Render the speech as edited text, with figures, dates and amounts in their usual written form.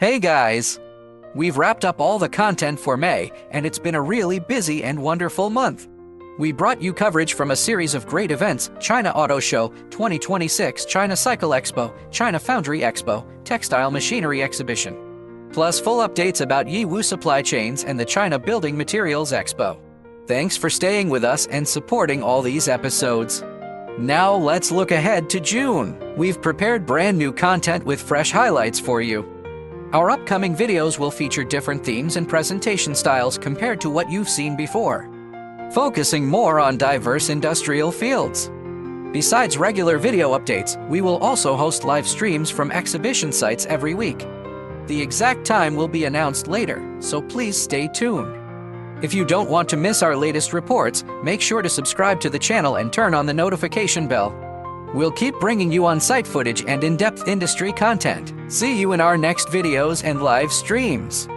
Hey guys! We've wrapped up all the content for May, and it's been a really busy and wonderful month. We brought you coverage from a series of great events: China Auto Show 2026, China Cycle Expo, China Foundry Expo, Textile Machinery Exhibition, plus full updates about Yiwu supply chains and the China Building Materials Expo. Thanks for staying with us and supporting all these episodes. Now let's look ahead to June. We've prepared brand new content with fresh highlights for you. Our upcoming videos will feature different themes and presentation styles compared to what you've seen before, focusing more on diverse industrial fields. Besides regular video updates, we will also host live streams from exhibition sites every week. The exact time will be announced later, so please stay tuned. If you don't want to miss our latest reports, make sure to subscribe to the channel and turn on the notification bell. We'll keep bringing you on-site footage and in-depth industry content. See you in our next videos and live streams.